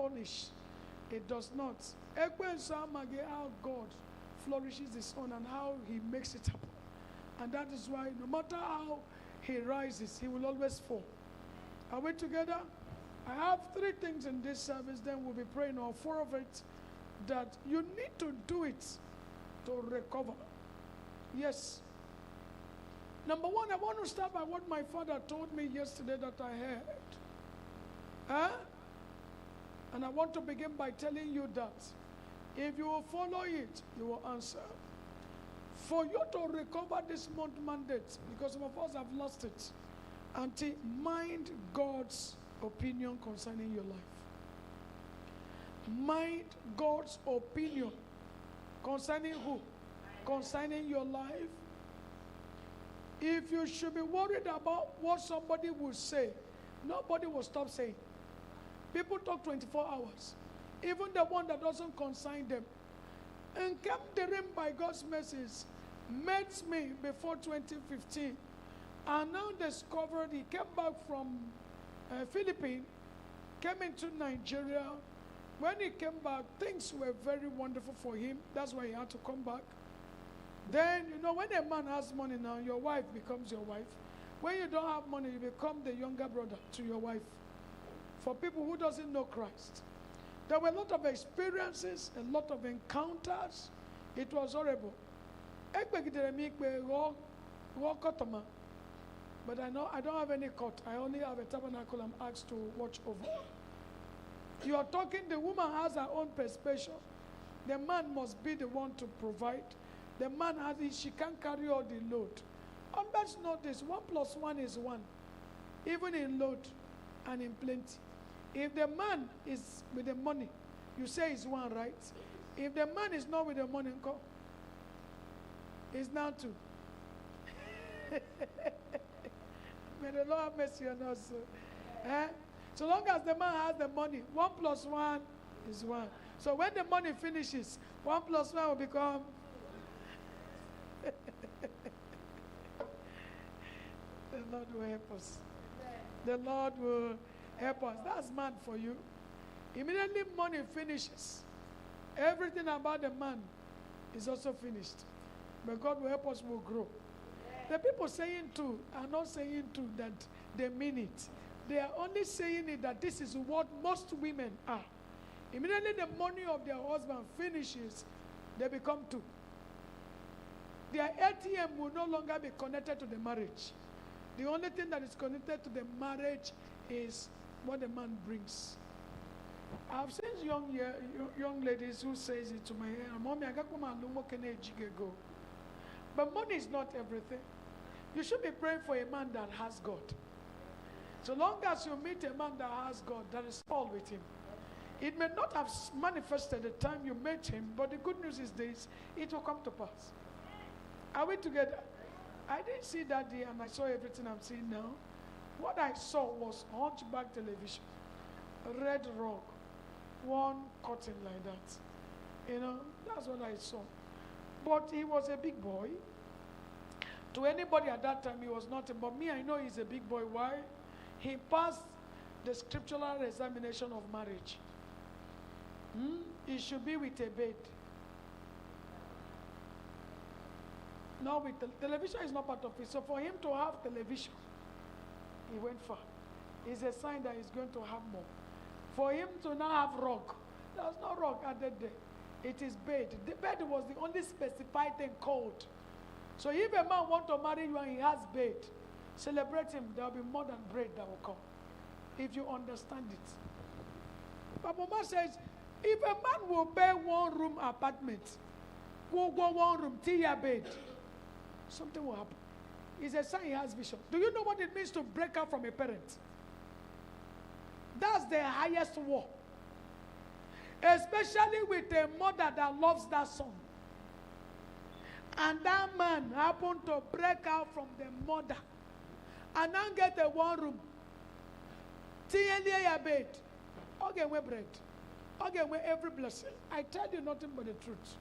furnish. It does not. How God flourishes his own and how he makes it happen. And that is why no matter how he rises, he will always fall. Are we together? I have 3 things in this service, then we'll be praying on 4 of it, that you need to do it to recover. Yes. Number 1, I want to start by what my father told me yesterday that I heard. And I want to begin by telling you that if you will follow it, you will answer. For you to recover this month mandate, because some of us have lost it, until mind God's opinion concerning your life. Mind God's opinion concerning who? Concerning your life. If you should be worried about what somebody will say, nobody will stop saying. People talk 24 hours. Even the one that doesn't concern them. And came to him by God's message, met me before 2015. And now discovered he came back from Philippines, came into Nigeria. When he came back, things were very wonderful for him. That's why he had to come back. Then, you know, when a man has money now, your wife becomes your wife. When you don't have money, you become the younger brother to your wife. For people who doesn't know Christ. There were a lot of experiences, a lot of encounters. It was horrible. But I know I don't have any court. I only have a tabernacle I'm asked to watch over. You are talking, the woman has her own perspective. The man must be the one to provide. The man has it, she can't carry all the load. And let's know this, 1 + 1 is 1. Even in load and in plenty. If the man is with the money, you say it's 1, right? If the man is not with the money, it's now 2. May the Lord have mercy on us. So long as the man has the money, 1 + 1 is 1. So when the money finishes, 1 + 1 will become... The Lord will help us. The Lord will help us. That's man for you. Immediately money finishes, everything about the man is also finished. But God will help us, will grow. The people saying too are not saying too that they mean it. They are only saying it that this is what most women are. Immediately the money of their husband finishes, they become 2. Their ATM will no longer be connected to the marriage. The only thing that is connected to the marriage is what the man brings. I've seen young ladies who says it to my hair, Mommy, I got to go. But money is not everything. You should be praying for a man that has God. So long as you meet a man that has God, that is all with him. It may not have manifested the time you met him, but the good news is this, it will come to pass. Are we together? I didn't see that day and I saw everything I'm seeing now. What I saw was hunchback television, red rug, one curtain like that. You know, that's what I saw. But he was a big boy. To anybody at that time, he was not. But me, I know he's a big boy. Why? He passed the scriptural examination of marriage. He should be with a bed. Now, with television is not part of it. So for him to have television, he went far. It's a sign that he's going to have more. For him to now have rock, there's no rock added there. It is bed. The bed was the only specified thing called. So if a man wants to marry you and he has bed, celebrate him. There will be more than bread that will come. If you understand it. But Mama says, if a man will pay 1-room apartment, go 1 room, 3-year bed, something will happen. It's a sign he has vision. Do you know what it means to break out from a parent? That's the highest war. Especially with a mother that loves that son. And that man happened to break out from the mother and now get a 1-room, 3-year bed. Okay, we bread. Okay, we every blessing. I tell you nothing but the truth.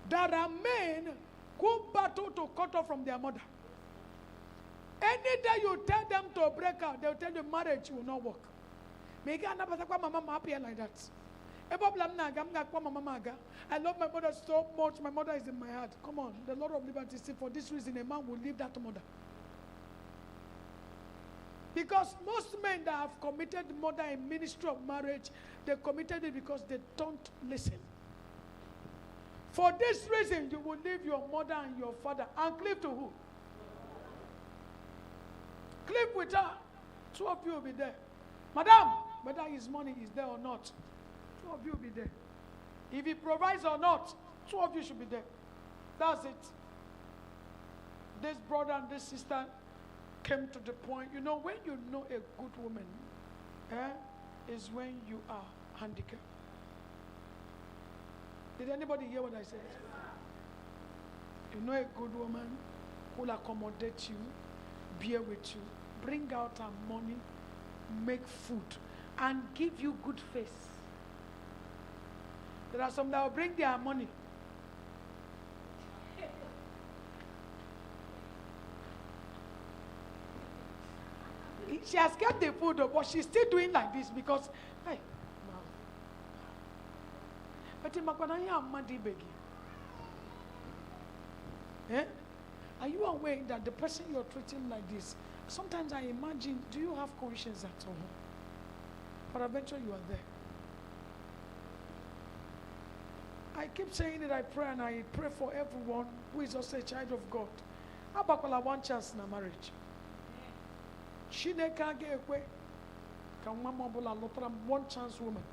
There are men who battle to cut off from their mother. Any day you tell them to break out, they'll tell you marriage will not work. Make mama happy like that. I love my mother so much. My mother is in my heart. Come on. The Lord of Liberty said, for this reason, a man will leave that mother. Because most men that have committed murder in ministry of marriage, they committed it because they don't listen. For this reason, you will leave your mother and your father and cleave to who? Cleave with her. Two of you will be there. Madam, whether his money is there or not, two of you will be there. If he provides or not, two of you should be there. That's it. This brother and this sister came to the point, you know, when you know a good woman, is when you are handicapped. Did anybody hear what I said? You know a good woman who will accommodate you, bear with you, bring out her money, make food, and give you good face. There are some that will bring their money. She has kept the food, but she's still doing like this because, hey, but in are you aware that the person you're treating like this, sometimes I imagine, do you have conscience at all? But eventually you are there. I keep saying it, I pray, and I pray for everyone who is also a child of God. Abakola one chance in a marriage. One chance woman,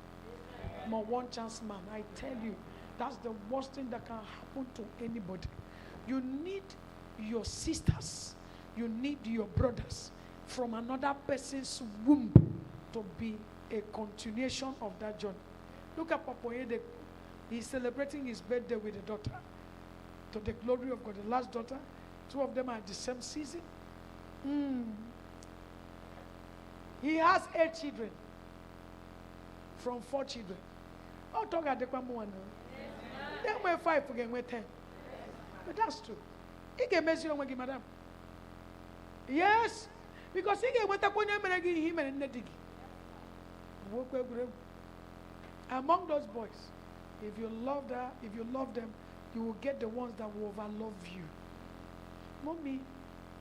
more one chance man. I tell you, that's the worst thing that can happen to anybody. You need your sisters, you need your brothers from another person's womb to be a continuation of that journey. Look at Papa Yede. He's celebrating his birthday with a daughter. To the glory of God. The last daughter, two of them are the same season. He has 8 children from 4 children. I'll talk at the one. Then we're 5 again, we're 10. But that's true. He can measure on madam. Yes, because he can went up when him and Neddy. Among those boys, if you love that, if you love them, you will get the ones that will overlove you. Mommy,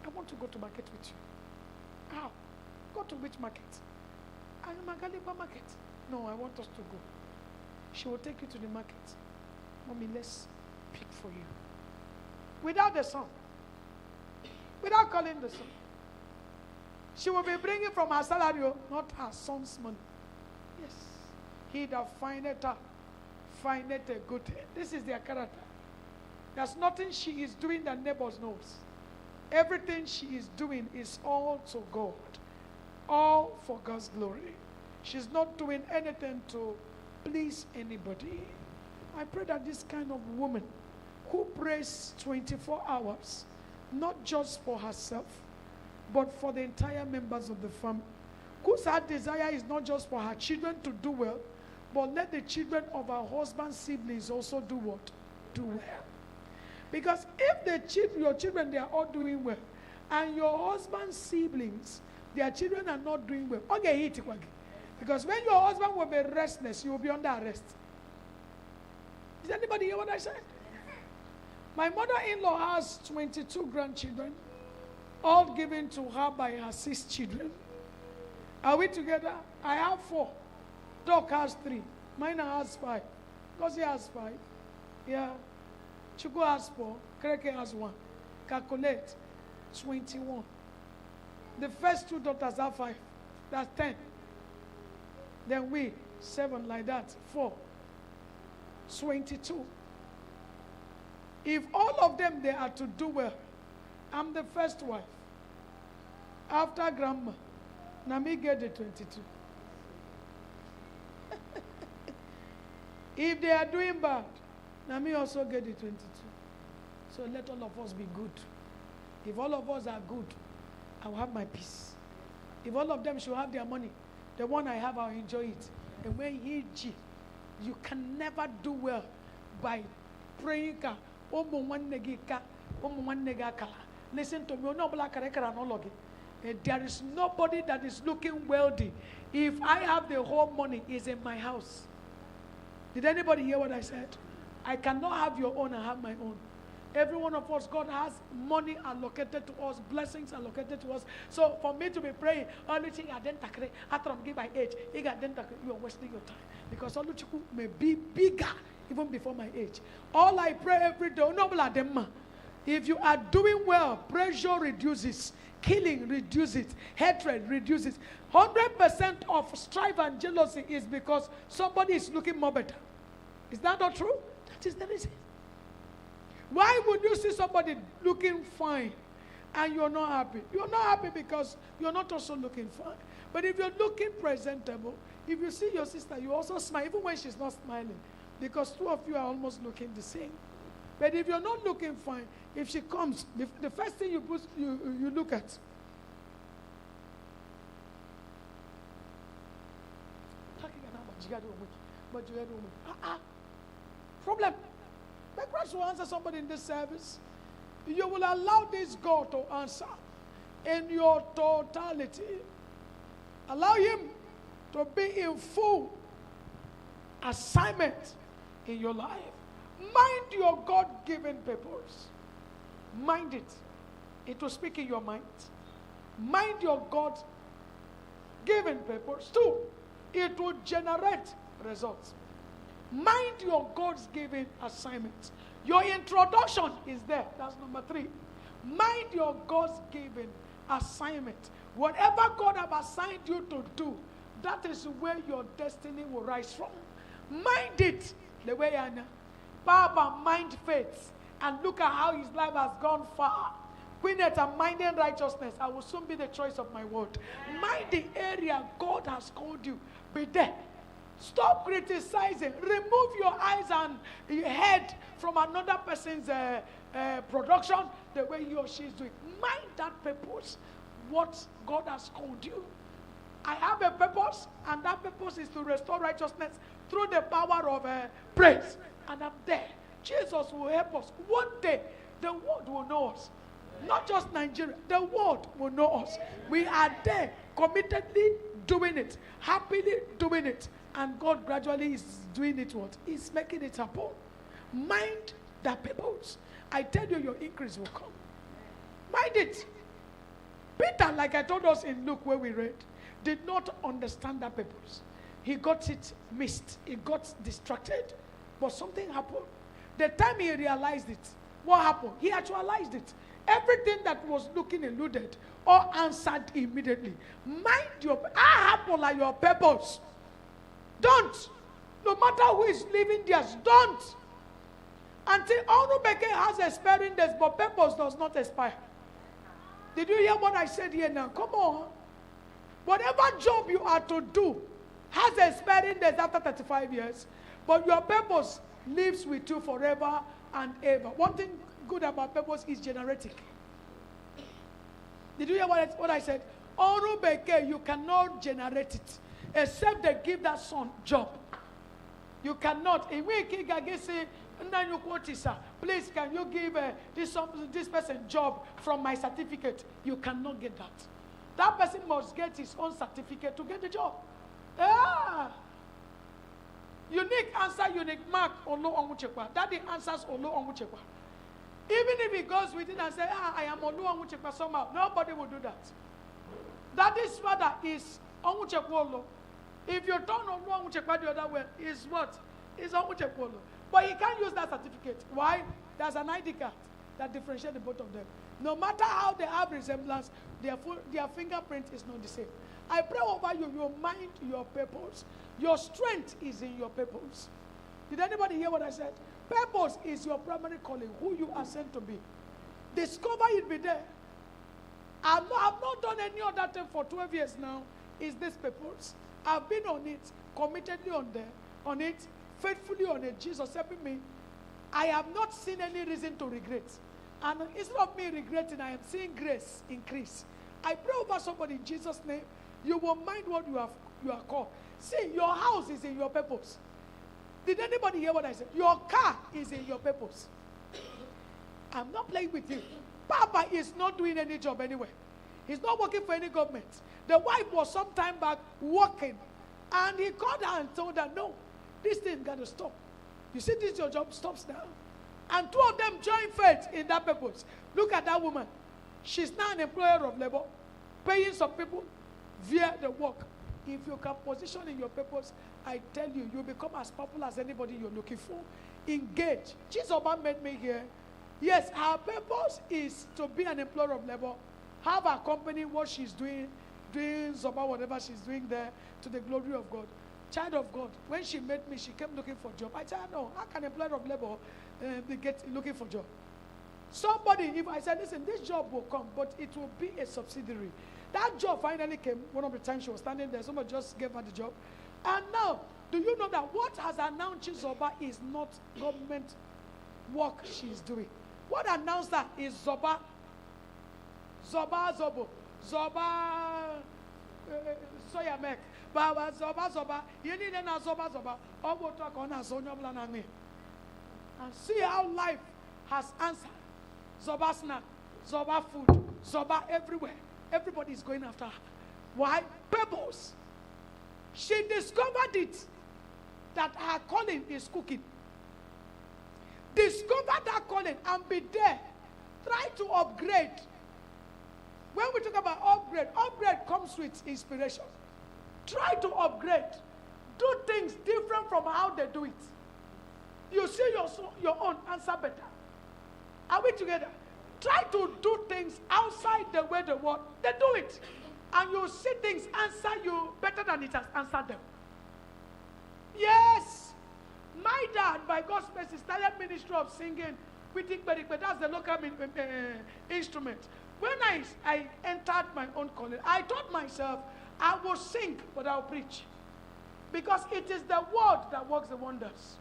I want to go to market with you. How? Go to which market? I'm Magaliba market. No, I want us to go. She will take you to the market. Mommy, let's pick for you. Without the son. Without calling the son. She will be bringing from her salary, not her son's money. Yes. He that findeth her, findeth a good thing. This is their character. There's nothing she is doing that neighbors knows. Everything she is doing is all to God. All for God's glory. She's not doing anything to please anybody. I pray that this kind of woman who prays 24 hours, not just for herself, but for the entire members of the family, whose heart desire is not just for her children to do well, but let the children of her husband's siblings also do what? Do well. Because if your children, they are all doing well, and your husband's siblings, their children are not doing well, okay, because when your husband will be restless, you will be under arrest. Did anybody hear what I said? My mother-in-law has 22 grandchildren, all given to her by her 6 children. Are we together? I have 4. Doc has 3. Mine has 5. Gosi has 5. Yeah. Chuku has 4. Kreke has 1. Calculate. 21. The first 2 daughters have 5. That's 10. Then we, 7 like that. 4. 22. If all of them, they are to do well, I'm the first wife. After grandma, now me get the 22. If they are doing bad, now me also get the 22. So let all of us be good. If all of us are good, I will have my peace. If all of them should have their money, the one I have, I'll enjoy it. And when you can never do well by praying. Listen to me, no black no logi. There is nobody that is looking wealthy. If I have the whole money, it's in my house. Did anybody hear what I said? I cannot have your own and have my own. Every one of us, God has money allocated to us, blessings allocated to us. So for me to be praying, only thing I didn't take after I'm giving my age, you are wasting your time. Because Oluchiku may be bigger even before my age. All I pray every day, if you are doing well, pressure reduces, killing reduces, hatred reduces. 100% of strife and jealousy is because somebody is looking more better. Is that not true? That is the reason. Why would you see somebody looking fine and you're not happy? You're not happy because you're not also looking fine. But if you're looking presentable, if you see your sister, you also smile, even when she's not smiling, because two of you are almost looking the same. But if you're not looking fine, if she comes, the first thing you look at. Problem. My Christ will answer somebody in this service. You will allow this God to answer in your totality. Allow him to be in full assignment in your life. Mind your God-given purpose. Mind it. It will speak in your mind. Mind your God-given purpose. 2, it will generate results. Mind your God's given assignment. Your introduction is there. That's number 3. Mind your God's given assignment. Whatever God has assigned you to do, that is where your destiny will rise from. Mind it the way Anna. Baba mind faith and look at how his life has gone far. Queenette, I'm minding righteousness. I will soon be the choice of my word. Mind the area God has called you. Be there. Stop criticizing. Remove your eyes and your head from another person's production the way he or she is doing. Mind that purpose, what God has called you. I have a purpose, and that purpose is to restore righteousness through the power of praise. And I'm there. Jesus will help us. One day, the world will know us. Not just Nigeria. The world will know us. We are there, committedly doing it, happily doing it. And God gradually is doing it what? He's making it happen. Mind that purpose. I tell you, your increase will come. Mind it. Peter, like I told us in Luke where we read, did not understand that purpose. He got it missed. He got distracted. But something happened. The time he realized it, what happened? He actualized it. Everything that was looking eluded or answered immediately. Mind your, happen like your purpose. Don't. No matter who is living theirs, don't. Until Onubeke has expiring days, but purpose does not expire. Did you hear what I said here now? Come on. Whatever job you are to do has expiring days after 35 years, but your purpose lives with you forever and ever. One thing good about purpose is generating. Did you hear what I said? Onubeke, you cannot generate it. Except they give that son job. You cannot. Please, can you give this person job from my certificate? You cannot get that. That person must get his own certificate to get the job. Unique answer, unique mark, Olo Onwuchekwa. Daddy answers Olo Onwuchekwa. Even if he goes with it and says, I am Olo Onwuchekwa somehow, nobody will do that. Daddy's father is Onwuchekwa Olo. If you turn on Onwuchekwa the other way, is what? Is Onwuchekwa Olo. But he can't use that certificate. Why? There's an ID card that differentiates the both of them. No matter how they have resemblance, their fingerprint is not the same. I pray over you, your mind, your purpose. Your strength is in your purpose. Did anybody hear what I said? Purpose is your primary calling, who you are sent to be. Discover it be there. I've not done any other thing for 12 years now. Is this purpose? I've been on it, committedly on it, faithfully on it. Jesus helping me. I have not seen any reason to regret. And instead of me regretting, I am seeing grace increase. I pray over somebody in Jesus' name. You will mind what you are called. See, your house is in your purpose. Did anybody hear what I said? Your car is in your purpose. I'm not playing with you. Papa is not doing any job anywhere. He's not working for any government. The wife was some time back working, and he called her and told her, no, this thing got to stop. You see, this your job stops now. And two of them joined faith in that purpose. Look at that woman. She's now an employer of labor, paying some people via the work. If you can position in your purpose, I tell you, you'll become as popular as anybody you're looking for. Engage. Jesus made me here. Yes, our purpose is to be an employer of labor, have a company, what she's doing Zoba, whatever she's doing there, to the glory of God. Child of God, when she met me, she came looking for a job. I said, no, how can an employer of labor get looking for a job? Somebody, if I said, listen, this job will come, but it will be a subsidiary. That job finally came. One of the times she was standing there, somebody just gave her the job. And now, do you know that what has announced Zoba is not government work she's doing? What announced that is Zoba, Zobo, Zoba, Soyamek, Baba, Zoba, you need an Zoba, all talk on a Sonia Blanani. And see how life has answered. Zoba snack, Zoba food, Zoba everywhere. Everybody is going after her. Why? Purpose. She discovered it, that her calling is cooking. Discover that calling and be there. Try to upgrade. When we talk about upgrade comes with inspiration. Try to upgrade. Do things different from how they do it. You see your own answer better. Are we together? Try to do things outside the way they work. They do it. And you see things answer you better than it has answered them. Yes. My dad, by God's mercy, started ministry of singing. But that's the local instrument. When I entered my own calling, I told myself, I will sing, but I'll preach. Because it is the word that works the wonders.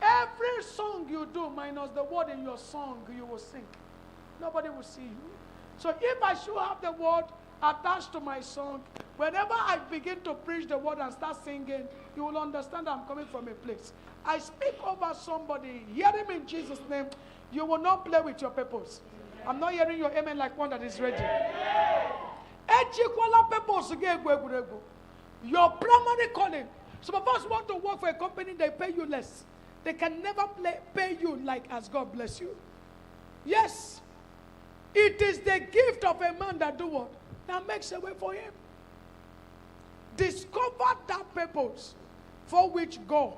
Every song you do, minus the word in your song, you will sing. Nobody will see you. So if I should have the word attached to my song, whenever I begin to preach the word and start singing, you will understand I'm coming from a place. I speak over somebody, hear him in Jesus' name. You will not play with your purpose. I'm not hearing your amen like one that is ready. Your primary calling. Some of us want to work for a company, they pay you less. They can never pay you like as God bless you. Yes. It is the gift of a man that do what? That makes a way for him. Discover that purpose for which God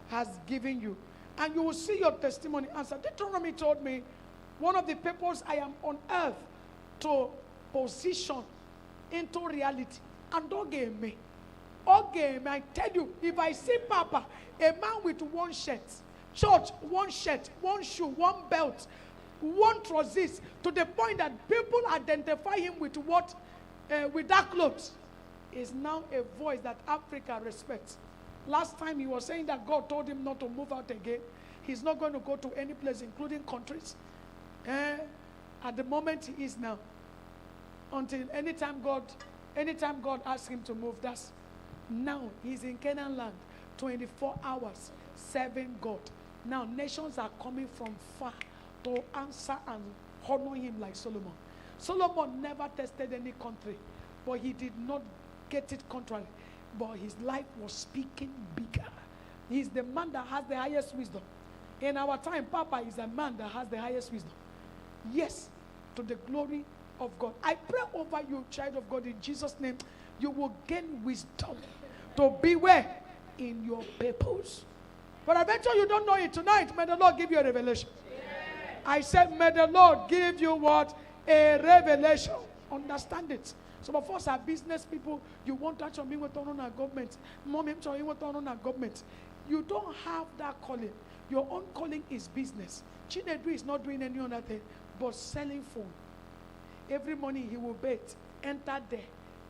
has given you. And you will see your testimony answer. Deuteronomy told me, one of the purposes I am on earth to position into reality. And don't get me. Okay, I tell you, if I see Papa, a man with one shirt, church, one shirt, one shoe, one belt, one trousers, to the point that people identify him with what, with that clothes, is now a voice that Africa respects. Last time he was saying that God told him not to move out again. He's not going to go to any place, including countries. At the moment he is now. Until anytime God asks him to move, that's now he's in Canaan land, 24 hours, serving God. Now nations are coming from far to answer and honor him like Solomon. Solomon never tested any country, but he did not get it contrary. But his life was speaking bigger. He's the man that has the highest wisdom. In our time, Papa is a man that has the highest wisdom. Yes, to the glory of God. I pray over you, child of God, in Jesus' name, you will gain wisdom to beware in your purpose. But eventually you don't know it tonight. May the Lord give you a revelation. Yeah. I said, may the Lord give you what? A revelation. Understand it. Some of us are business people. You want to actually be with on our government. Mom, you want on our government. You don't have that calling. Your own calling is business. Chinedu is not doing any other thing but selling phone. Every morning he will bet, enter there,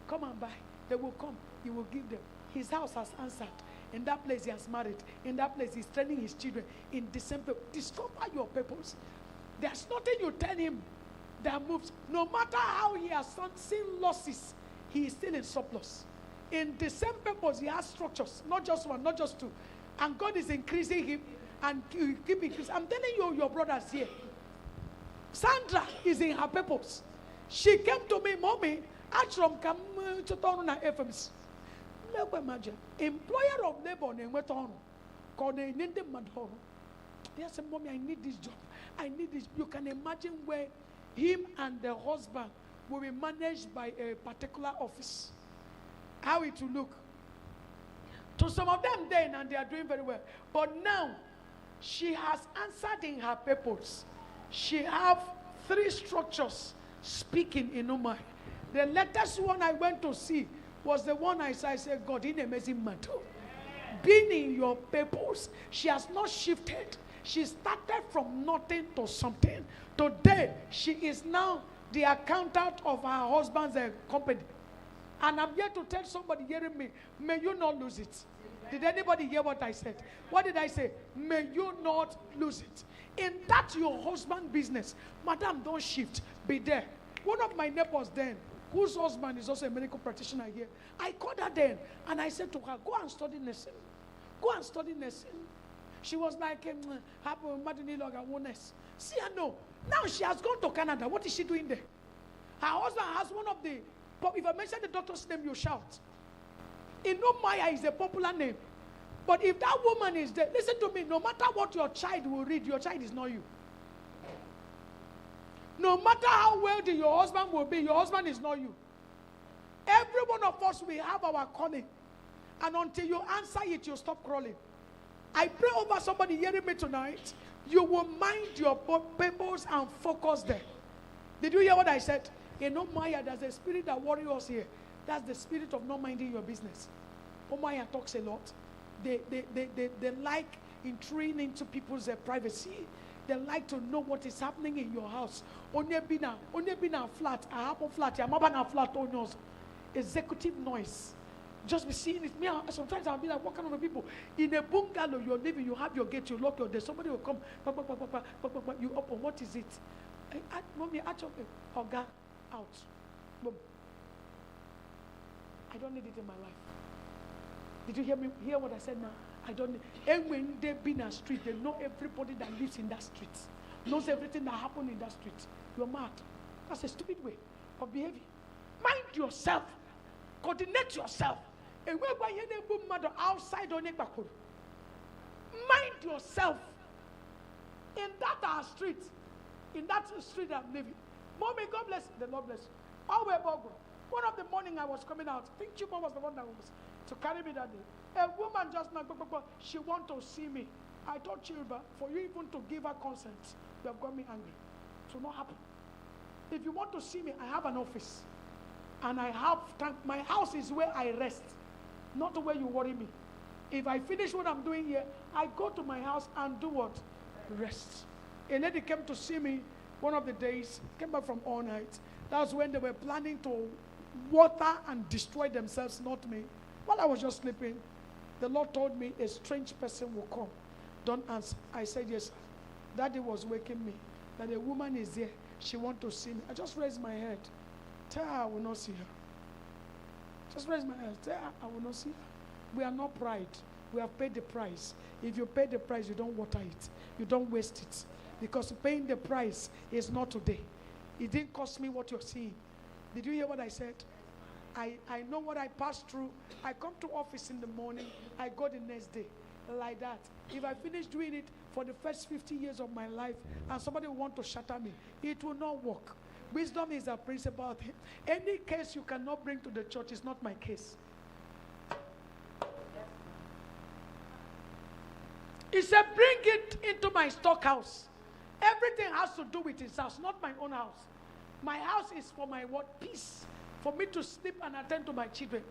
come and buy. They will come, he will give them. His house has answered. In that place he has married. In that place he's training his children. In December, discover your purpose. There's nothing you tell him that moves. No matter how he has seen losses, he is still in surplus. In the same purpose, he has structures. Not just one, not just two. And God is increasing him and keep increasing. I'm telling you, your brothers here. Sandra is in her purpose. She came to me, Mommy, Ashram come to town na FMC. Employer of labor name went on. Called the Ninde Madhoro. Yes, Mommy, I need this job. I need this. You can imagine where him and the husband will be managed by a particular office. How it will look. To some of them then, and they are doing very well. But now, she has answered in her purpose. She have 3 structures speaking in Umar. The latest one I went to see was the one I said, God, in amazing matter. Being in your purpose, she has not shifted. She started from nothing to something. Today, she is now the accountant of her husband's company. And I'm here to tell somebody hearing me, may you not lose it. Did anybody hear what I said? What did I say? May you not lose it. In that your husband business, madam, don't shift. Be there. One of my neighbors then, whose husband is also a medical practitioner here, I called her then and I said to her, go and study nursing. Go and study nursing. She was like, see, I know. Now she has gone to Canada. What is she doing there? Her husband has one of the, if I mention the doctor's name, you shout. Inomaya is a popular name. But if that woman is there, listen to me, no matter what your child will read, your child is not you. No matter how wealthy your husband will be, your husband is not you. Every one of us, we have our calling. And until you answer it, you stop crawling. I pray over somebody hearing me tonight, you will mind your purpose and focus there. Did you hear what I said? Maya, there's a spirit that worries us here. That's the spirit of not minding your business. Maya talks a lot. They like intruding into people's privacy. They like to know what is happening in your house. Onye bina flat, I have a flat, I'm a flat on yours. Executive noise. Just be seeing it. Me, sometimes I'll be like, what kind of people? In a bungalow you're living, you have your gate, you lock your door. Somebody will come, you open. What is it? Mommy, Oga, out. Boom. I don't need it in my life. Did you hear what I said now? I don't need. And when they be in a street, they know everybody that lives in that street, knows everything that happened in that street. You're mad. That's a stupid way of behaving. Mind yourself. Coordinate yourself. And where you mother outside on it. Mind yourself. In that street, I'm living. Mommy, God bless you. The Lord bless you. Always, one of the morning I was coming out. I think Chuma was the one that was to carry me that day. A woman just now, she want to see me. I told Chilba, for you even to give her consent, you have got me angry. It will not happen. If you want to see me, I have an office. And I have time. My house is where I rest, not where you worry me. If I finish what I'm doing here, I go to my house and do what? Rest. A lady came to see me one of the days, came back from all night. That was when they were planning to water and destroy themselves, not me. While I was just sleeping, the Lord told me a strange person will come. Don't answer. I said, yes, sir. Daddy was waking me that a woman is there. She wants to see me. I just raised my head. Tell her I will not see her. Just raise my hand. Tell her I will not see her. We are not pride. We have paid the price. If you pay the price, you don't water it. You don't waste it. Because paying the price is not today. It didn't cost me what you're seeing. Did you hear what I said? I know what I passed through. I come to office in the morning. I go the next day. Like that. If I finish doing it for the first 50 years of my life and somebody will want to shatter me, it will not work. Wisdom is a principle thing. Any case you cannot bring to the church is not my case. He said, bring it into my storehouse. Everything has to do with his house, not my own house. My house is for my what? Peace. For me to sleep and attend to my children.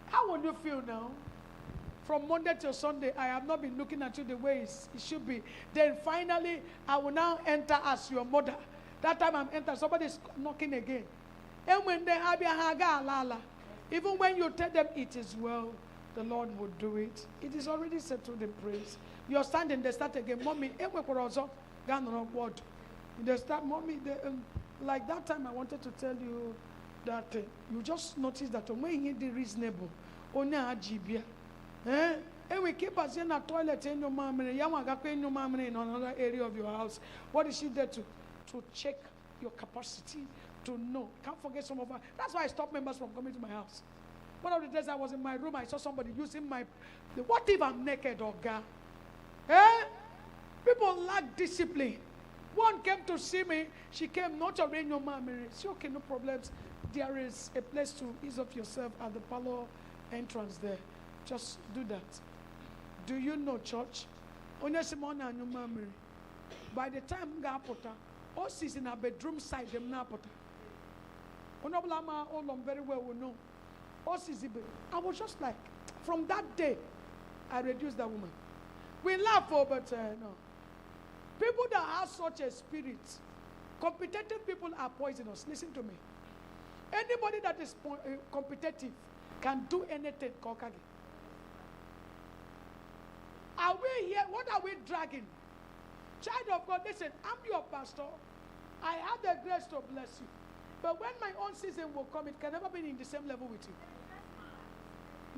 How will you feel now? From Monday till Sunday, I have not been looking at you the way it should be. Then finally, I will now enter as your mother. That time I'm entering, somebody is knocking again. And when they have even when you tell them it is well, the Lord will do it. It is already settled in praise. You're standing, they start again. Mommy, they start, Mommy, like that time I wanted to tell you that you just notice that when you do reasonable, and we keep us in a toilet in your mom in another area of your house. What is she there to check your capacity, to know. Can't forget some of us. That's why I stopped members from coming to my house. One of the days I was in my room, I saw somebody using what if I'm naked, or God? Eh? People lack discipline. One came to see me. She came, not your rain, your mom. She said, okay, no problems. There is a place to ease off yourself at the parlor entrance there. Just do that. Do you know, church? By the time Gapota, all is in a bedroom side, them Napota. Onoblama, all them very well will know. I was just like, from that day, I reduced that woman. We laugh, but no. People that have such a spirit, competitive people are poisonous. Listen to me. Anybody that is competitive can do anything. Are we here? What are we dragging? Child of God, listen, I'm your pastor. I have the grace to bless you. But when my own season will come, it can never be in the same level with you.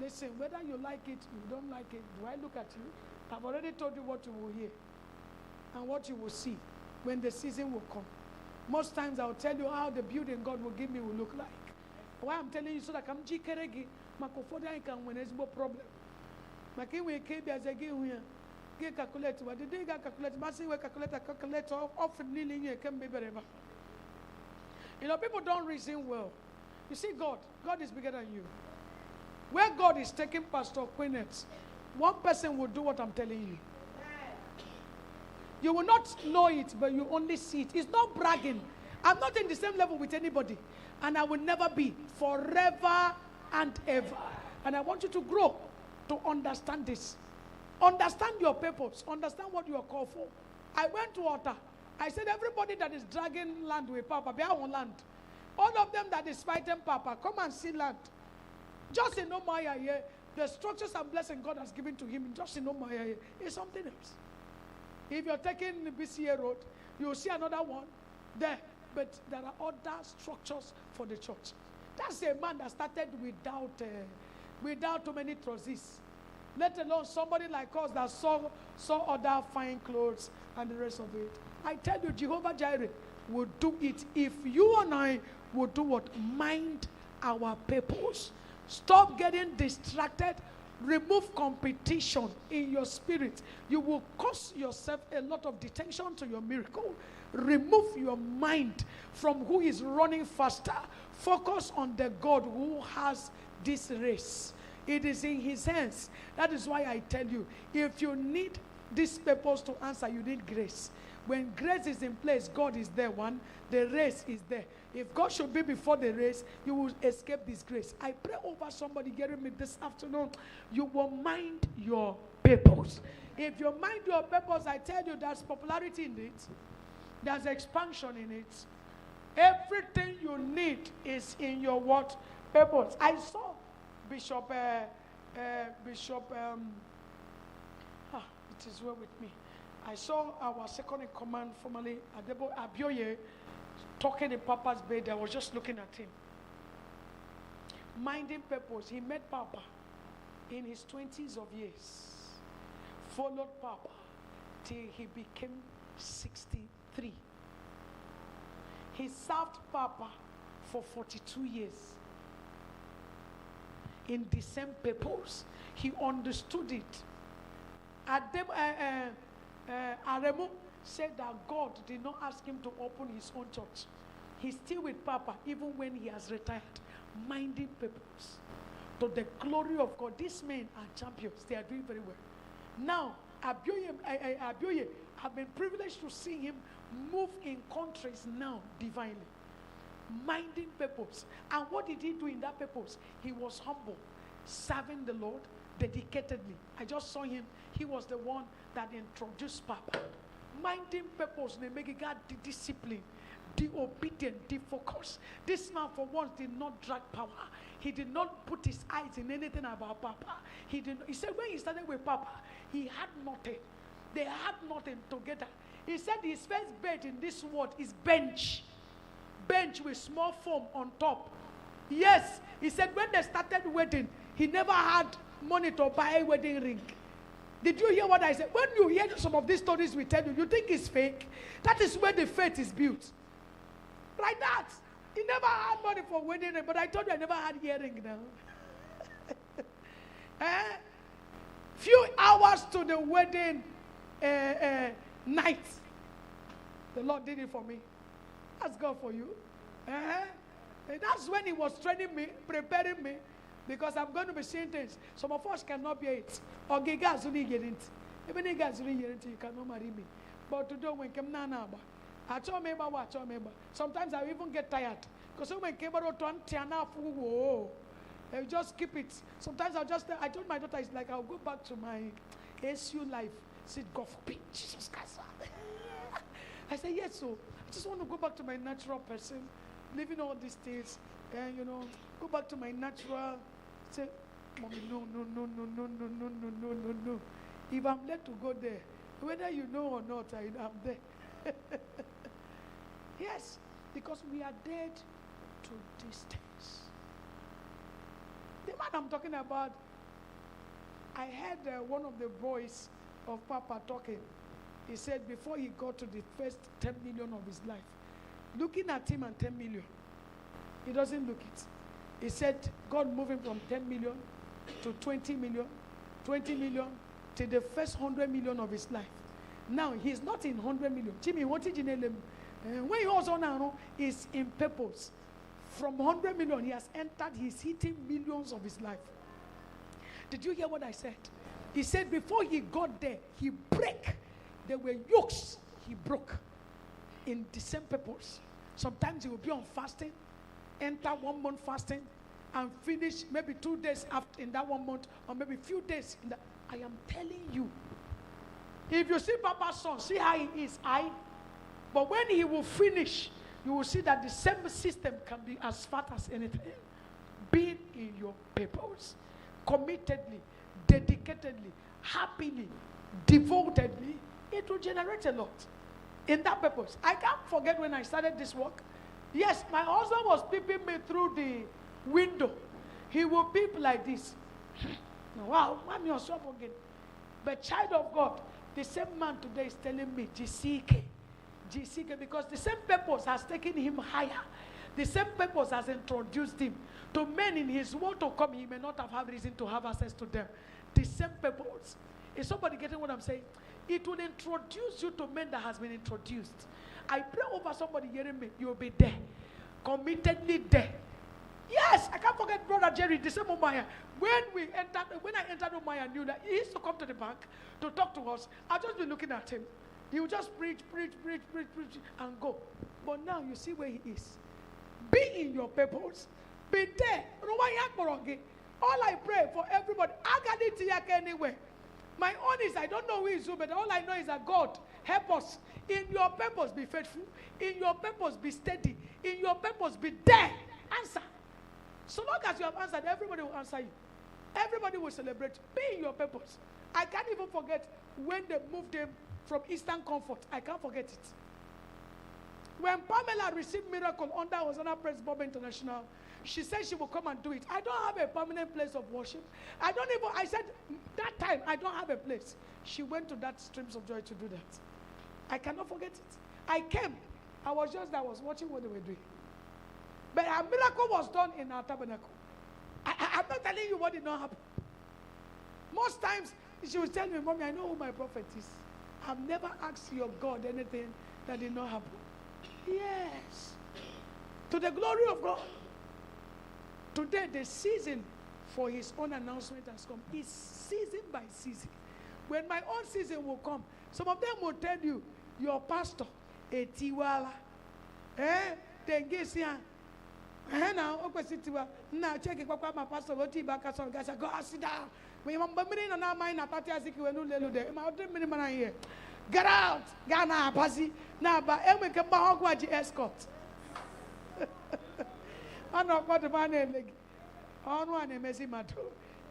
Listen, whether you like it, you don't like it, do I look at you? I've already told you what you will hear and what you will see when the season will come. Most times I'll tell you how the building God will give me will look like. Why I'm telling you so that I'm jikeregi, makofoda can when there's no problem. Makiwe kebi azegi huya. Get calculate, but the day got calculate, massive calculator often kneeling here can be better. You know, people don't reason well. You see, God is bigger than you. Where God is taking Pastor Queenette, one person will do what I'm telling you. You will not know it, but you only see it. It's not bragging. I'm not in the same level with anybody. And I will never be forever and ever. And I want you to grow to understand this. Understand your purpose. Understand what you are called for. I went to altar. I said, everybody that is dragging land with Papa, be our land. All of them that is fighting Papa, come and see land. Just in Omaya here, the structures and blessing God has given to him, just in Omaya here, is something else. If you're taking the BCA road, you'll see another one there. But there are other structures for the church. That's a man that started without too many trousers. Let alone somebody like us that saw other fine clothes and the rest of it. I tell you, Jehovah Jireh will do it if you and I will do what? Mind our purpose. Stop getting distracted. Remove competition in your spirit. You will cause yourself a lot of detention to your miracle. Remove your mind from who is running faster. Focus on the God who has this race. It is in his hands. That is why I tell you, if you need this purpose to answer, you need grace. When grace is in place, God is there. One, the race is there. If God should be before the race, you will escape this grace. I pray over somebody hearing me this afternoon. You will mind your purpose. If you mind your purpose, I tell you there's popularity in it. There's expansion in it. Everything you need is in your what? Purpose. I saw Bishop, it is well with me. I saw our second in command, formerly Adebo Abioye, talking in Papa's bed. I was just looking at him. Minding purpose. He met Papa in his 20s of years. Followed Papa till he became 63. He served Papa for 42 years. In the same purpose. He understood it. Aremu said that God did not ask him to open his own church. He's still with Papa even when he has retired. Minding purpose. To the glory of God. These men are champions. They are doing very well. Now, Abioye, I've been privileged to see him move in countries now divinely. Minding purpose. And what did he do in that purpose? He was humble, serving the Lord dedicatedly. I just saw him. He was the one that introduced Papa. Minding purpose, they make God the discipline, the obedient, the focus. This man for once did not drag power. He did not put his eyes in anything about Papa. He said when he started with Papa, he had nothing. They had nothing together. He said his first bed in this world is bench. Bench with small foam on top. Yes, he said when they started wedding, he never had money to buy a wedding ring. Did you hear what I said? When you hear some of these stories we tell you, you think it's fake. That is where the faith is built. Like that. He never had money for wedding ring, but I told you I never had earring now. Few hours to the wedding night, the Lord did it for me. That's God for you. That's when He was training me, preparing me, because I'm going to be seeing things. Some of us cannot bear it. Or guys only get it. Even if guys only get it, you cannot marry me. But today when come now, sometimes I even get tired. Because when came out to I just keep it. Sometimes I told my daughter, it's like I'll go back to my SU life. Said, God forbid, Jesus Christ. I said, yes, so I just want to go back to my natural person, living all these days, and go back to my natural. Say, Mommy, no. If I'm led to go there, whether you know or not, I'm there. Yes, because we are dead to these things. The man I'm talking about, I heard one of the boys of Papa talking. He said before he got to the first 10 million of his life, looking at him and 10 million, he doesn't look it. He said God moved him from 10 million to 20 million, 20 million to the first 100 million of his life. Now he's not in 100 million. Jimmy, what did you know? When he also now is in purpose. From 100 million, he has entered, he's hitting millions of his life. Did you hear what I said? He said before he got there, he broke. There were yokes he broke in the same purpose. Sometimes he will be on fasting, enter 1 month fasting, and finish maybe 2 days after in that 1 month, or maybe few days in that. I am telling you, if you see Papa's son, see how he is high, but when he will finish, you will see that the same system can be as fat as anything. Being in your purpose, committedly, dedicatedly, happily, devotedly, it will generate a lot. In that purpose, I can't forget when I started this work. Yes, my husband was peeping me through the window. He will peep like this. Wow, I'm your shop again. But child of God, the same man today is telling me, GCK, because the same purpose has taken him higher. The same purpose has introduced him to men in his world to come. He may not have had reason to have access to them. The same purpose. Is somebody getting what I'm saying? It will introduce you to men that has been introduced. I pray over somebody hearing me. You will be there. Committedly there. Yes, I can't forget Brother Jerry, the same Umaya. When I entered Umaya, I knew that he used to come to the bank to talk to us. I'll just be looking at him. He will just preach, and go. But now you see where he is. Be in your purpose. Be there. All I pray for everybody, I got it here anywhere. My own is, I don't know who is who, but all I know is that God, help us. In your purpose, be faithful. In your purpose, be steady. In your purpose, be there. Answer. So long as you have answered, everybody will answer you. Everybody will celebrate. Be in your purpose. I can't even forget when they moved him from Eastern Comfort. I can't forget it. When Pamela received miracle under Hosanna Praise Bible International, she said she will come and do it. I don't have a permanent place of worship. I said, that time, I don't have a place. She went to that Streams of Joy to do that. I cannot forget it. I came. I was watching what they were doing. But a miracle was done in our tabernacle. I'm not telling you what did not happen. Most times, she was telling me, Mommy, I know who my prophet is. I've never asked your God anything that did not happen. Yes. To the glory of God. Today, the season for his own announcement has come. It's season by season. When my own season will come, some of them will tell you, your pastor, Etiwala, Tengesian, now, now check it, my pastor, what you back, go sit down. When you're not mind, get out, Ghana, Pazzi, now, but Emma can buy escort. I know what the man is. On one amazing matter.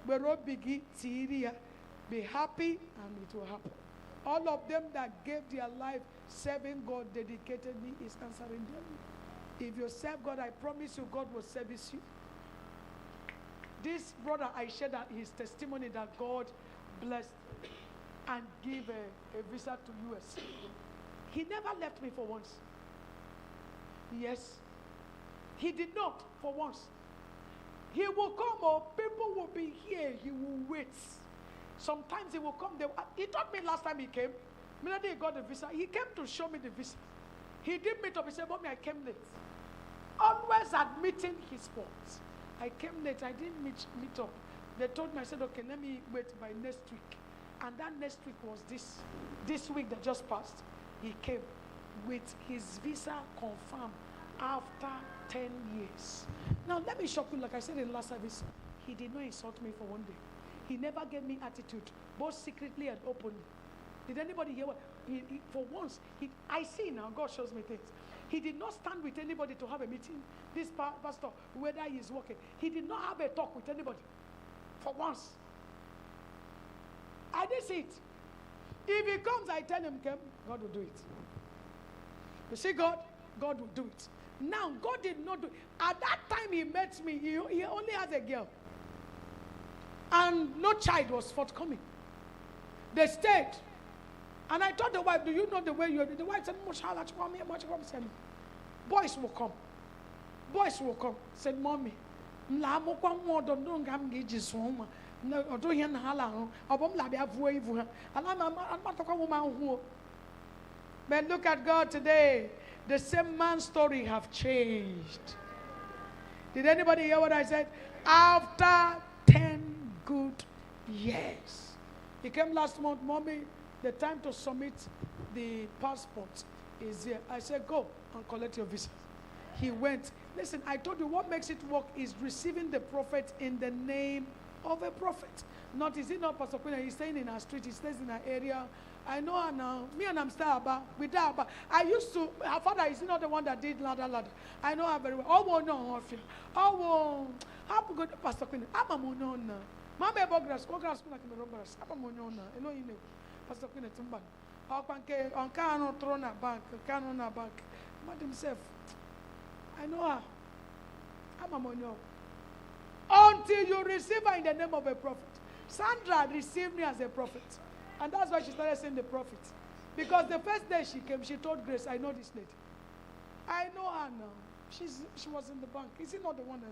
But Robigi, Syria, be happy and it will happen. All of them that gave their life serving God dedicatedly is answering them. If you serve God, I promise you, God will service you. This brother, I shared that his testimony that God blessed and gave a visa to US. He never left me for once. Yes. He did not, for once. He will come, or people will be here. He will wait. Sometimes he will come. He told me last time he came, immediately he got the visa. He came to show me the visa. He did meet up. He said, Mommy, I came late. Always admitting his faults. I came late. I didn't meet up. They told me, I said, okay, let me wait by next week. And that next week was this week that just passed. He came with his visa confirmed after 10 years. Now, let me shock you, like I said in last service, he did not insult me for one day. He never gave me attitude, both secretly and openly. Did anybody hear what? For once, I see now, God shows me things. He did not stand with anybody to have a meeting. This pastor, whether he is working, he did not have a talk with anybody. For once. I did see it. If he comes, I tell him, God will do it. You see God will do it. Now, God did not do it. At that time he met me, he only has a girl. And no child was forthcoming. They stayed. And I told the wife, do you know the way you are? The wife said, boys will come. Boys will come. Said, Mommy, but look at God today. The same man's story have changed. Did anybody hear what I said? After 10 good years. He came last month, Mommy, the time to submit the passport is here. I said, go and collect your visa. He went. Listen, I told you what makes it work is receiving the prophet in the name of a prophet. Not, is it not Pastor Queenette? He's staying in our street. He stays in our area. I know her now. Me and I'm still about. With her about. I used to, her father is not the one that did ladder. I know her very well. Oh, no, oh, how go to Pastor Queenette? I'm a monona. Mama Bogras, Bogras, I'm a monona. I know you know. Pastor Queenette, on Cano Trona Bank, Canona Bank. Madam Sef. I know her. I'm a monona. Until you receive her in the name of a prophet. Sandra received me as a prophet. And that's why she started saying the prophet. Because the first day she came, she told Grace, I know this lady. I know her now. She was in the bank. Is it not the one that's